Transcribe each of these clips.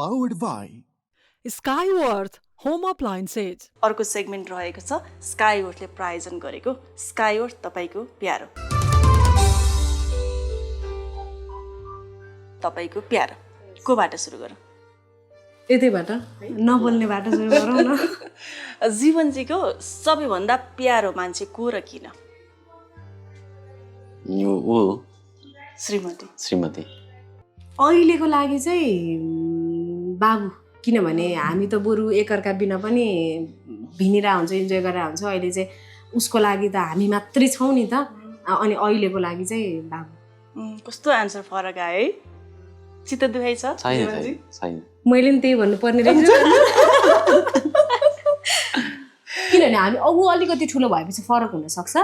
powered by Skyworth Home Appliances. अर्को segment रहेको छ स्काईवर्थले प्रायोजन गरेको स्काईवर्थ तपाईको प्यारो। तपाईको प्यारो कोबाट सुरु गरौँ? यतैबाट नबोल्ने बाटो सुरु गरौँ न। जीवनजीको सबैभन्दा प्यारो मान्छे को र किन? श्रीमती। अहिलेको लागि चाहिँ बाबु, किनभने हामी त बरु एकअर्का बिना पनि भिनिरहेको हुन्छ, इन्जोय गरेर हुन्छ। अहिले चाहिँ उसको लागि त हामी मात्रै छौँ नि त, अनि अहिलेको लागि चाहिँ बाबु। कस्तो आन्सर फरक आयो है? चित्त दुखाइ छ जीवनजी? मैले पनि त्यही भन्नुपर्ने रहेछ, किनभने हामी अब अलिकति ठुलो भएपछि फरक हुनसक्छ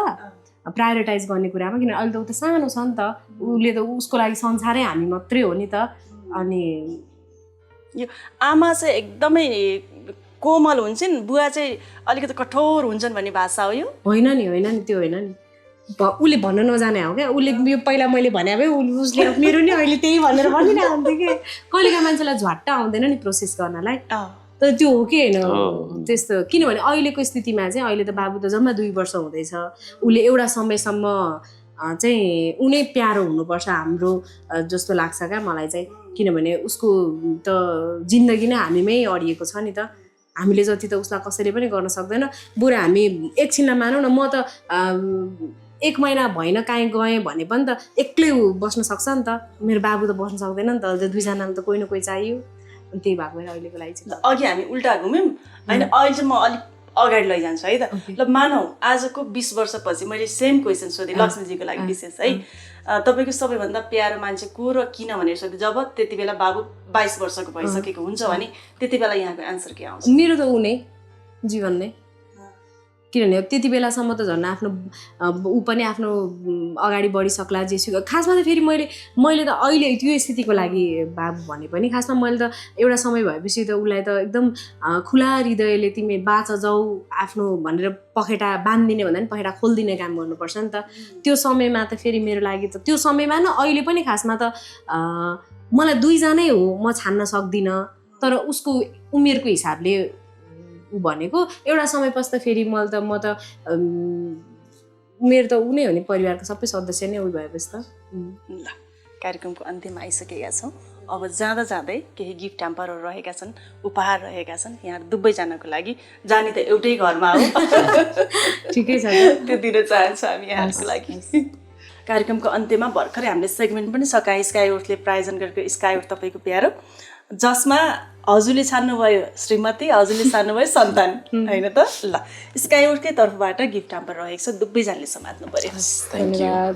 प्रायोरिटाइज गर्ने कुरामा, किनभने अहिले त ऊ त सानो छ नि त, उसले त उसको लागि संसारै हामी मात्रै हो नि त। अनि यो आमा चाहिँ एकदमै कोमल हुन्छन्, बुवा चाहिँ अलिकति कठोर हुन्छन् भन्ने भाषा हो यो? होइन नि त्यो होइन नि, उसले भन्न नजाने हो क्या। उसले यो पहिला मैले भने भए उसले मेरो नि अहिले त्यही भनेर भनिरहेको हुन्थ्यो कि कहिलेका मान्छेलाई झट्ट आउँदैन नि प्रोसेस गर्नलाई, तर त्यो हो कि होइन त्यस्तो। किनभने अहिलेको स्थितिमा चाहिँ अहिले त बाबु त जम्मा 2 वर्ष हुँदैछ, उसले एउटा समयसम्म चाहिँ उनै प्यारो हुनुपर्छ हाम्रो जस्तो लाग्छ क्या मलाई चाहिँ। किनभने उसको त जिन्दगी नै हामीमै अडिएको छ नि त, हामीले जति त उसलाई कसैले पनि गर्न सक्दैन। बरु हामी एकछिनलाई मानौँ न, म त 1 महिना भएन काहीँ गएँ भने पनि त एक्लै बस्न सक्छ नि त, मेरो बाबु त बस्न सक्दैन नि त, 2 जनामा त कोही न कोही चाहियो। अनि त्यही भएको भएर अहिलेको लागि चाहिँ अघि हामी उल्टा घुम्यौँ होइन, अहिले चाहिँ म अलिक अगाडि लैजान्छु है त। ल मानौ आजको 20 वर्षपछि मैले सेम क्वेसन सोधेँ लक्ष्मीजीको लागि विशेष है, तपाईँको सबैभन्दा प्यारो मान्छे को र किन भनेर सोधेँ, जब त्यति बेला बाबु 22 वर्षको भइसकेको हुन्छ भने त्यति बेला यहाँको एन्सर के आउँछ? मेरो त ऊ नै जीवन नै, किनभने त्यति बेलासम्म त झन् आफ्नो ऊ पनि आफ्नो अगाडि बढिसक्ला जेसुकै। खासमा त फेरि मैले त अहिले त्यो स्थितिको लागि बाबु भने पनि खासमा मैले त एउटा समय भएपछि त उसलाई त एकदम खुला हृदयले तिमी बाँच जाऊ आफ्नो भनेर पखेटा बाँधिदिने भन्दा पनि पखेटा खोलिदिने काम गर्नुपर्छ नि त। त्यो समयमा त फेरि मेरो लागि त त्यो समयमा न अहिले पनि खासमा त मलाई 2 जनै हो, म छान्न सक्दिनँ, तर उसको उमेरको हिसाबले ऊ भनेको एउटा समयपछि त फेरि म त मेरो त ऊ नै हो नि, परिवारको सबै सदस्य नै ऊ भएपछि त। ल कार्यक्रमको अन्त्यमा आइसकेका छौँ। अब जाँदा जाँदै केही गिफ्ट ह्याम्परहरू रहेका छन्, उपहार रहेका छन् यहाँ दुवैजनाको लागि, जाने त एउटै घरमा हो ठिकै छ त्यो दिन चाहन्छु हामी यहाँहरूको लागि। कार्यक्रमको अन्त्यमा भर्खरै हामीले सेगमेन्ट पनि सकाए स्काईवर्थले प्रायोजन गरेको स्काईवर्थ तपाईँको प्यारो, जसमा हजुरले छान्नुभयो श्रीमती, हजुरले छान्नुभयो सन्तान होइन त। ल स्काईवर्थकै तर्फबाट गिफ्ट ह्याम्पर रहेको छ, दुवैजनाले समात्नु पर्यो। धन्यवाद।